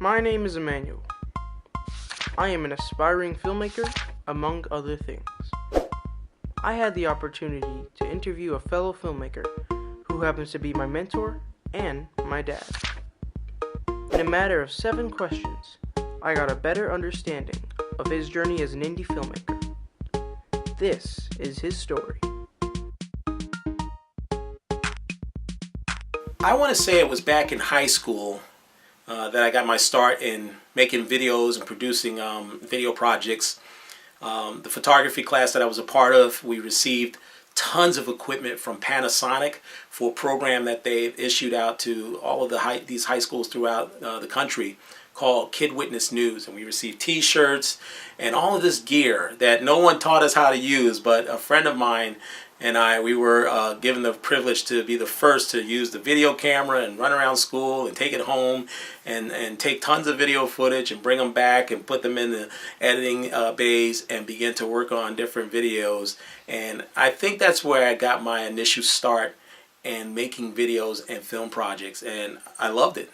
My name is Emmanuel. I am an aspiring filmmaker, among other things. I had the opportunity to interview a fellow filmmaker who happens to be my mentor and my dad. In a matter of 7 questions, I got a better understanding of his journey as an indie filmmaker. This is his story. I want to say it was back in high school that I got my start in making videos and producing video projects. The photography class that I was a part of, we received tons of equipment from Panasonic for a program that they issued out to all of these high schools throughout the country called Kid Witness News. And we received t-shirts and all of this gear that no one taught us how to use, but a friend of mine and we were given the privilege to be the first to use the video camera and run around school and take it home and take tons of video footage and bring them back and put them in the editing bays and begin to work on different videos. And I think that's where I got my initial start in making videos and film projects, and I loved it.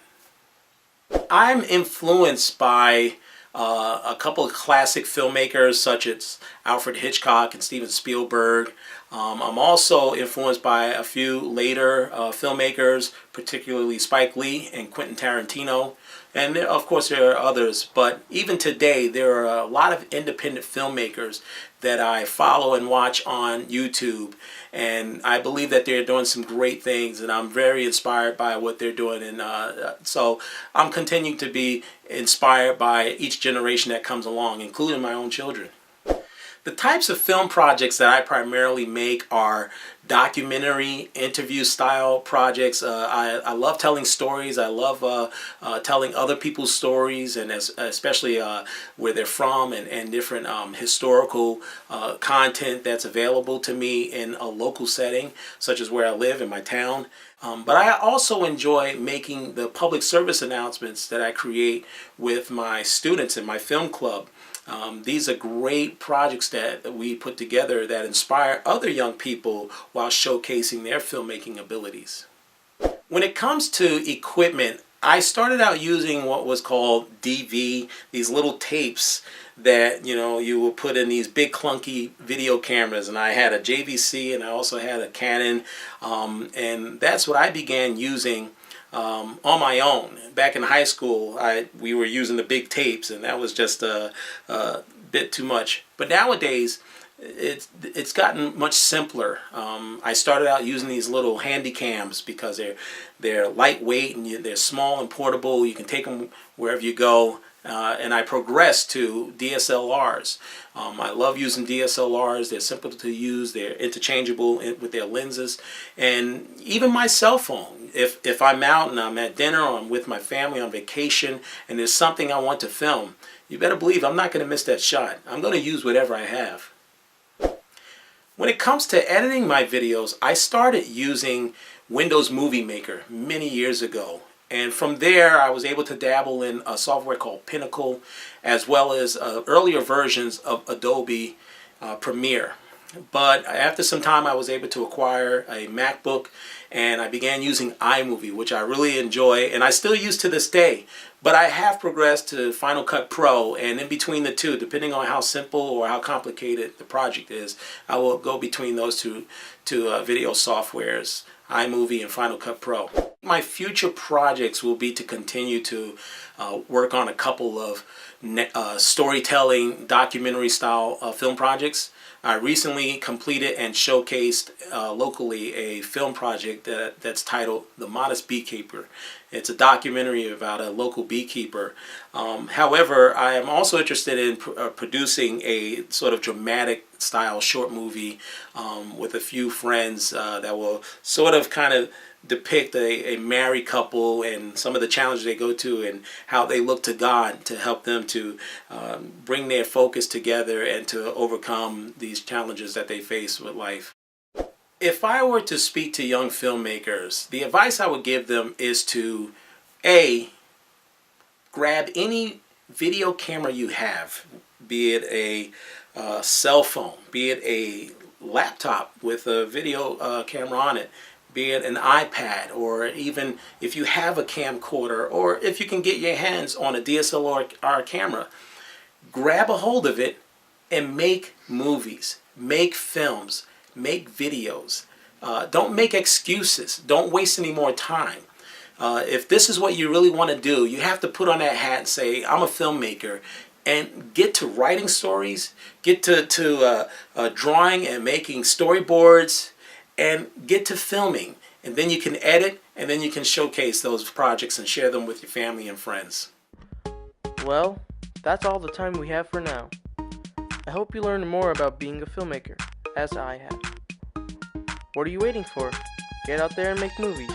I'm influenced by a couple of classic filmmakers such as Alfred Hitchcock and Steven Spielberg. I'm also influenced by a few later filmmakers, particularly Spike Lee and Quentin Tarantino. And of course there are others, but even today there are a lot of independent filmmakers that I follow and watch on YouTube, and I believe that they're doing some great things, and I'm very inspired by what they're doing. And so I'm continuing to be inspired by each generation that comes along, including my own children. The types of film projects that I primarily make are documentary, interview style projects. I love telling stories. I love telling other people's stories, and especially where they're from, and different historical content that's available to me in a local setting, such as where I live in my town. But I also enjoy making the public service announcements that I create with my students in my film club. These are great projects that we put together that inspire other young people while showcasing their filmmaking abilities. When it comes to equipment, I started out using what was called DV, these little tapes that you will put in these big clunky video cameras, and I had a JVC and I also had a Canon, and that's what I began using on my own. Back in high school, we were using the big tapes, and that was just a bit too much. But nowadays, it's gotten much simpler. I started out using these little handy cams because they're lightweight and they're small and portable. You can take them wherever you go. And I progressed to DSLRs. I love using DSLRs. They're simple to use. They're interchangeable with their lenses. And even my cell phone. If I'm out and I'm at dinner or I'm with my family on vacation and there's something I want to film, you better believe I'm not going to miss that shot. I'm going to use whatever I have. When it comes to editing my videos, I started using Windows Movie Maker many years ago. And from there, I was able to dabble in a software called Pinnacle, as well as earlier versions of Adobe Premiere. But after some time, I was able to acquire a MacBook, and I began using iMovie, which I really enjoy, and I still use to this day. But I have progressed to Final Cut Pro, and in between the two, depending on how simple or how complicated the project is, I will go between those two video softwares, iMovie and Final Cut Pro. My future projects will be to continue to work on a couple of storytelling, documentary style film projects. I recently completed and showcased locally a film project that's titled The Modest Beekeeper. It's a documentary about a local beekeeper. However, I am also interested in producing a sort of dramatic style short movie with a few friends that will sort of kind of depict a married couple and some of the challenges they go to and how they look to God to help them to bring their focus together and to overcome these challenges that they face with life. If I were to speak to young filmmakers, the advice I would give them is to grab any video camera you have, be it a cell phone, be it a laptop with a video camera on it. be it an iPad, or even if you have a camcorder, or if you can get your hands on a DSLR camera, grab a hold of it and make movies, make films, make videos. Don't make excuses. Don't waste any more time. If this is what you really want to do, you have to put on that hat and say, I'm a filmmaker, and get to writing stories, get to drawing and making storyboards, and get to filming. And then you can edit, and then you can showcase those projects and share them with your family and friends. Well, that's all the time we have for now. I hope you learned more about being a filmmaker, as I have. What are you waiting for? Get out there and make movies.